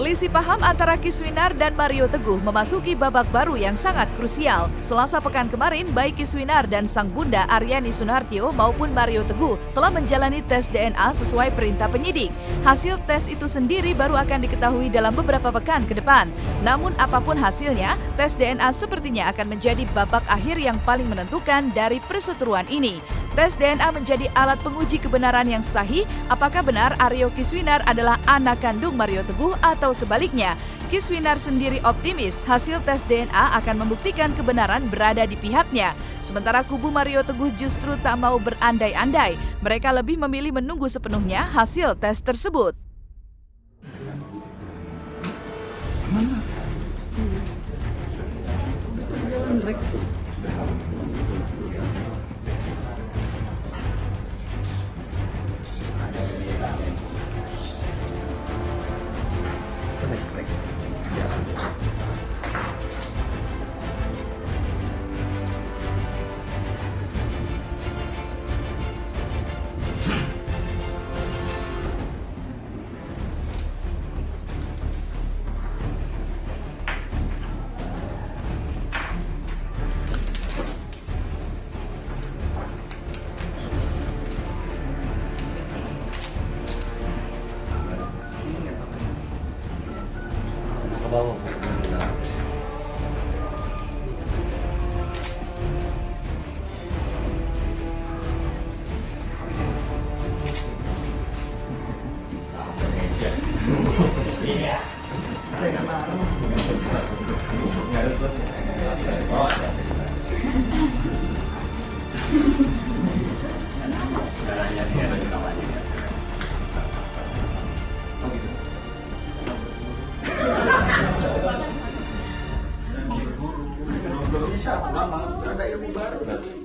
Selisih paham antara Kiswinar dan Mario Teguh memasuki babak baru yang sangat krusial. Selasa pekan kemarin, baik Kiswinar dan sang bunda Aryani Sunartio maupun Mario Teguh telah menjalani tes DNA sesuai perintah penyidik. Hasil tes itu sendiri baru akan diketahui dalam beberapa pekan ke depan. Namun apapun hasilnya, tes DNA sepertinya akan menjadi babak akhir yang paling menentukan dari perseteruan ini. Tes DNA menjadi alat penguji kebenaran yang sahih apakah benar Aryo Kiswinar adalah anak kandung Mario Teguh atau sebaliknya. Kiswinar sendiri optimis hasil tes DNA akan membuktikan kebenaran berada di pihaknya. Sementara kubu Mario Teguh justru tak mau berandai-andai. Mereka lebih memilih menunggu sepenuhnya hasil tes tersebut.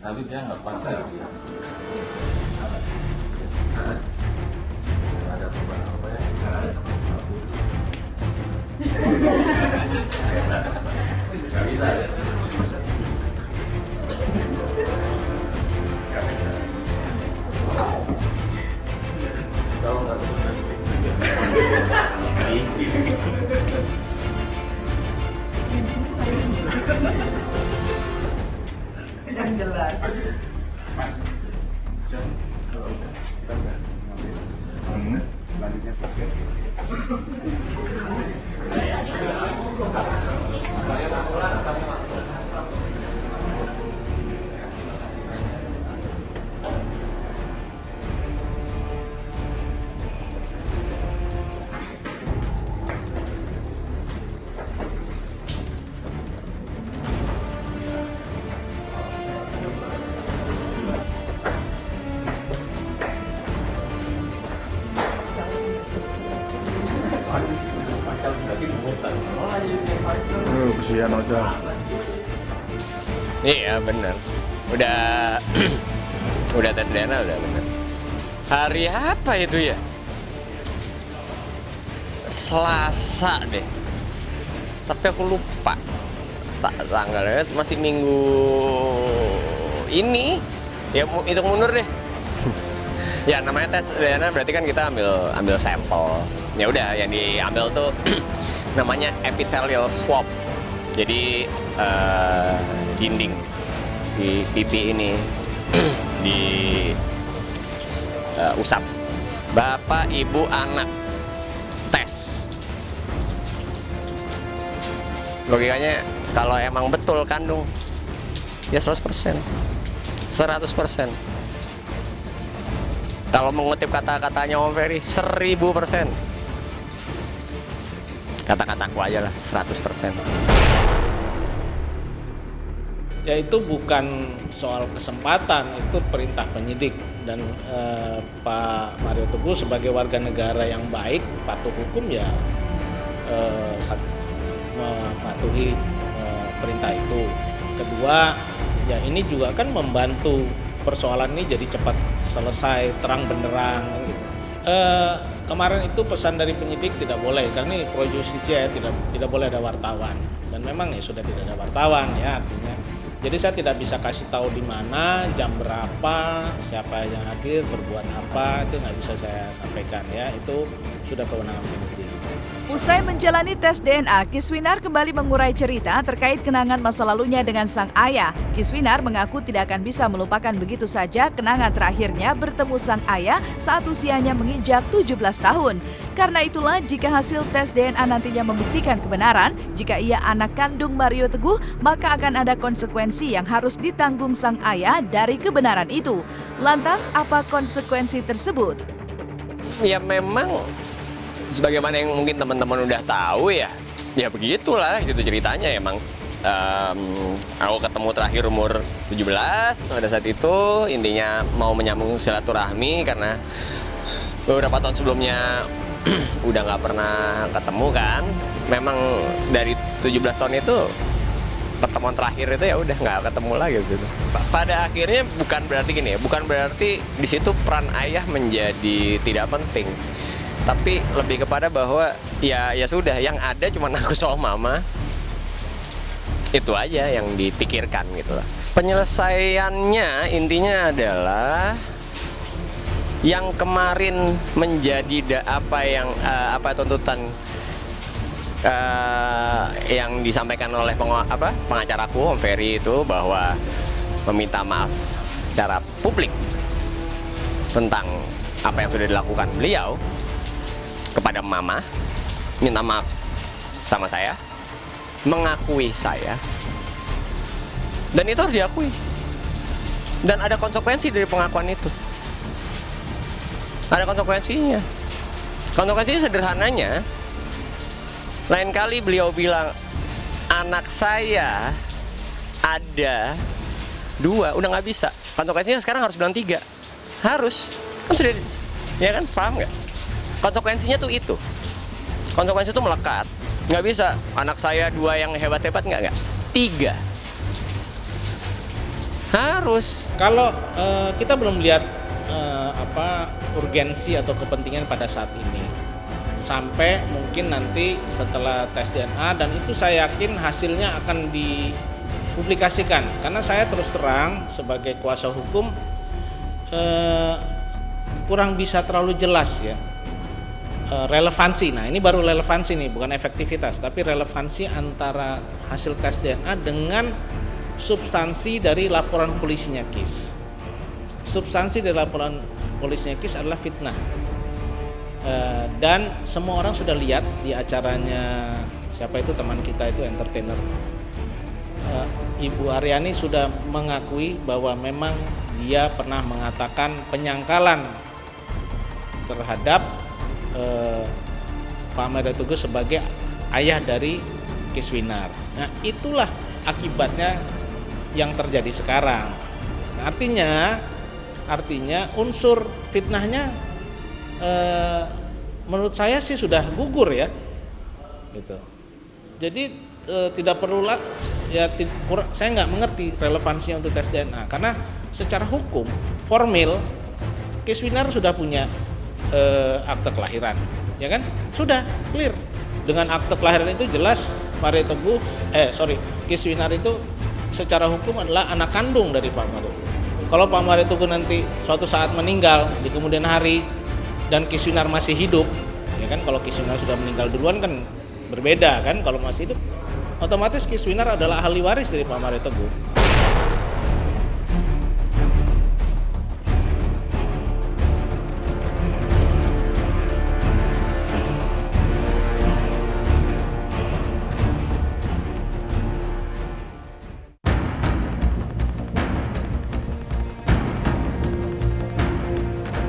Tapi dia nggak pasal. Ada perubahan apa ya? Nggak bisa ya? Tahu nggak? Yang jelas. Mas. Selanjutnya kesian aja. Iya bener. Udah tes DNA udah bener. Hari apa itu ya? Selasa deh. Tapi aku lupa. Tanggalnya masih minggu ini. Ya hitung mundur deh. Ya namanya tes DNA berarti kan kita ambil sampel. Ya udah yang diambil tuh namanya epithelial swab. Jadi dinding di pipi ini di usap. Bapak, ibu, anak tes. Logikanya kalau emang betul kandung ya 100%. 100%. Kalau mengutip kata-katanya Om Ferry 1000%. Kata-kataku aja lah 100%. Ya itu bukan soal kesempatan, itu perintah penyidik dan Pak Mario Teguh sebagai warga negara yang baik, patuh hukum ya mematuhi perintah itu. Kedua, ya ini juga kan membantu persoalan ini jadi cepat selesai, terang benderang. Gitu. Kemarin itu pesan dari penyidik tidak boleh karena ini pro justisia ya, tidak boleh ada wartawan dan memang ya sudah tidak ada wartawan ya artinya. Jadi saya tidak bisa kasih tahu di mana, jam berapa, siapa yang hadir, berbuat apa, itu nggak bisa saya sampaikan ya, itu sudah kewenangan penyidik. Usai menjalani tes DNA, Kiswinar kembali mengurai cerita terkait kenangan masa lalunya dengan sang ayah. Kiswinar mengaku tidak akan bisa melupakan begitu saja kenangan terakhirnya bertemu sang ayah saat usianya menginjak 17 tahun. Karena itulah jika hasil tes DNA nantinya membuktikan kebenaran, jika ia anak kandung Mario Teguh, maka akan ada konsekuensi yang harus ditanggung sang ayah dari kebenaran itu. Lantas apa konsekuensi tersebut? Ya memang sebagaimana yang mungkin teman-teman udah tahu ya begitulah gitu ceritanya emang. Aku ketemu terakhir umur 17 pada saat itu, intinya mau menyambung silaturahmi karena beberapa tahun sebelumnya udah nggak pernah ketemu kan. Memang dari 17 tahun itu pertemuan terakhir itu ya udah nggak ketemu lagi gitu. Pada akhirnya bukan berarti gini ya, bukan berarti di situ peran ayah menjadi tidak penting. Tapi lebih kepada bahwa ya sudah, yang ada cuma aku sama mama. Itu aja yang dipikirkan gitu lah. Penyelesaiannya intinya adalah yang kemarin menjadi apa tuntutan yang disampaikan oleh pengacaraku Om Ferry itu, bahwa meminta maaf secara publik tentang apa yang sudah dilakukan beliau kepada mama, minta maaf sama saya, mengakui saya, dan itu harus diakui, dan ada konsekuensi dari pengakuan itu. Ada konsekuensinya. Konsekuensinya sederhananya, lain kali beliau bilang anak saya ada 2, udah nggak bisa. Konsekuensinya sekarang harus bilang 3. Harus, kan sudah, ya kan, paham nggak? Konsekuensinya tuh itu. Konsekuensi itu melekat. Nggak bisa, anak saya 2 yang hebat-hebat, nggak. 3. Harus. Kalau kita belum lihat urgensi atau kepentingan pada saat ini, sampai mungkin nanti setelah tes DNA, dan itu saya yakin hasilnya akan dipublikasikan. Karena saya terus terang sebagai kuasa hukum kurang bisa terlalu jelas ya relevansi. Nah, ini baru relevansi nih, bukan efektivitas, tapi relevansi antara hasil tes DNA dengan substansi dari laporan polisinya KIS. Substansi dari laporan polisinya KIS adalah fitnah. Dan semua orang sudah lihat di acaranya, siapa itu teman kita itu, entertainer, Ibu Aryani sudah mengakui bahwa memang dia pernah mengatakan penyangkalan terhadap Pak Mario Teguh sebagai ayah dari Kiswinar. Nah, itulah akibatnya yang terjadi sekarang. Nah, artinya unsur fitnahnya menurut saya sih sudah gugur ya, gitu. Jadi tidak perlu saya nggak mengerti relevansinya untuk tes DNA, karena secara hukum formil Kiswinar sudah punya akte kelahiran, ya kan? Sudah clear. Dengan akte kelahiran itu jelas Mario Teguh, Kiswinar itu secara hukum adalah anak kandung dari Pak Mario Teguh. Kalau Pak Mario Teguh nanti suatu saat meninggal di kemudian hari dan Kiswinar masih hidup, ya kan? Kalau Kiswinar sudah meninggal duluan kan berbeda kan? Kalau masih hidup, otomatis Kiswinar adalah ahli waris dari Pak Mario Teguh.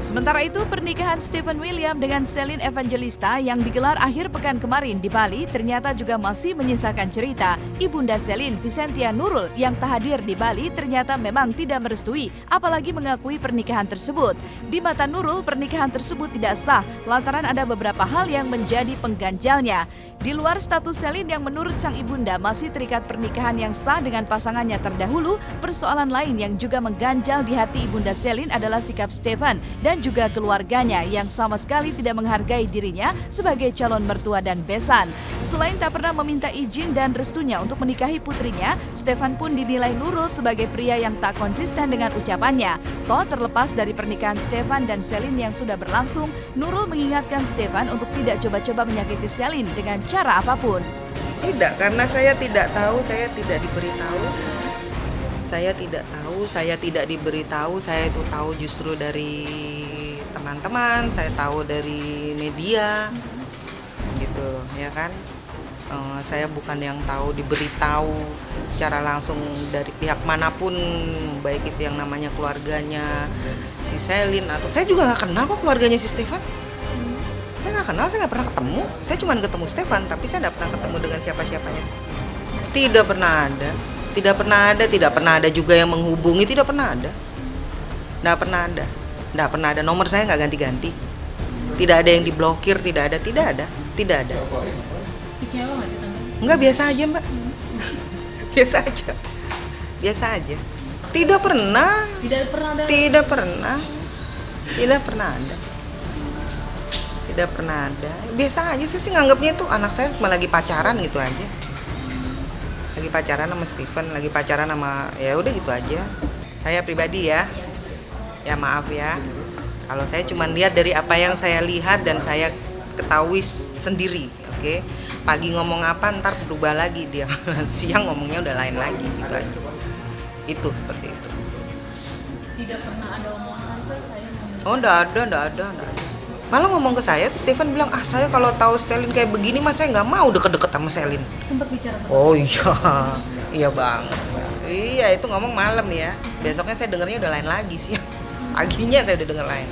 Sementara itu, pernikahan Stephen William dengan Celine Evangelista yang digelar akhir pekan kemarin di Bali ternyata juga masih menyisakan cerita. Ibunda Celine, Vicentia Nurul, yang tak hadir di Bali ternyata memang tidak merestui, apalagi mengakui pernikahan tersebut. Di mata Nurul, pernikahan tersebut tidak sah lantaran ada beberapa hal yang menjadi pengganjalnya. Di luar status Selin yang menurut sang ibunda masih terikat pernikahan yang sah dengan pasangannya terdahulu, persoalan lain yang juga mengganjal di hati ibunda Selin adalah sikap Stefan dan juga keluarganya yang sama sekali tidak menghargai dirinya sebagai calon mertua dan besan. Selain tak pernah meminta izin dan restunya untuk menikahi putrinya, Stefan pun dinilai Nurul sebagai pria yang tak konsisten dengan ucapannya. Toh terlepas dari pernikahan Stefan dan Selin yang sudah berlangsung, Nurul mengingatkan Stefan untuk tidak coba-coba menyakiti Selin dengan cara apapun. Tidak, karena saya tidak tahu, saya tidak diberitahu. Saya tidak tahu, saya tidak diberitahu. Saya itu tahu justru dari teman-teman, saya tahu dari media, gitu loh, ya kan. Saya bukan yang tahu diberitahu secara langsung dari pihak manapun, baik itu yang namanya keluarganya si Selin atau saya juga nggak kenal kok keluarganya si Stefan. Saya nggak kenal, saya nggak pernah ketemu. Saya cuma ketemu Stefan, tapi saya nggak pernah ketemu dengan siapa-siapanya. Tidak pernah ada, tidak pernah ada, tidak pernah ada juga yang menghubungi, tidak pernah ada. Nggak pernah ada, nggak pernah ada. Nomor saya nggak ganti-ganti. Tidak ada yang diblokir, tidak ada, tidak ada, tidak ada. Kecewa nggak sih Tante? Nggak, biasa aja Mbak. Biasa aja, biasa aja. Tidak pernah, Tidak pernah ada. tidak pernah, tidak pernah ada. Tidak pernah ada. Biasa aja, saya sih nganggapnya tuh anak saya cuma lagi pacaran gitu aja. Lagi pacaran sama Stephen, lagi pacaran sama, ya udah gitu aja. Saya pribadi ya. Ya maaf ya. Kalau saya cuma lihat dari apa yang saya lihat dan saya ketahui sendiri, oke. Pagi ngomong apa, ntar berubah lagi dia. Siang ngomongnya udah lain lagi gitu aja. Itu seperti itu. Tidak pernah ada omongan Tante saya mau. Oh, enggak ada, enggak ada, enggak ada. Malah ngomong ke saya tuh Stephen bilang, saya kalau tahu Selin kayak begini mas saya nggak mau deket-deket sama Selin. Sempat bicara sama. Oh iya, iya banget. Iya itu ngomong malam ya. Besoknya saya dengarnya udah lain lagi sih. Paginya saya udah denger lain.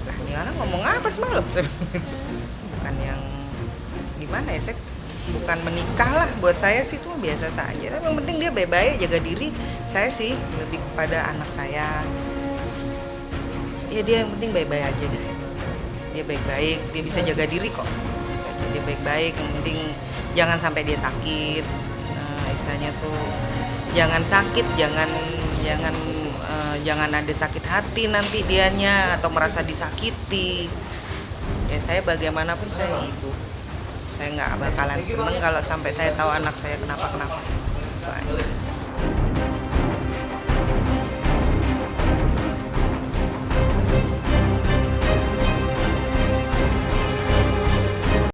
Lah ini anak ngomong apa semalam? Bukan yang gimana ya, saya bukan menikah lah, buat saya sih itu biasa saja. Yang penting dia baik-baik, jaga diri. Saya sih lebih kepada anak saya. Ya dia yang penting baik-baik aja deh. Dia baik-baik, dia bisa jaga diri kok. Dia baik-baik, yang penting jangan sampai dia sakit. Nah, istilahnya tuh jangan sakit, jangan ada sakit hati nanti dianya atau merasa disakiti. Ya saya bagaimanapun saya ibu. Saya nggak bakalan seneng kalau sampai saya tahu anak saya kenapa-kenapa. Itu aja.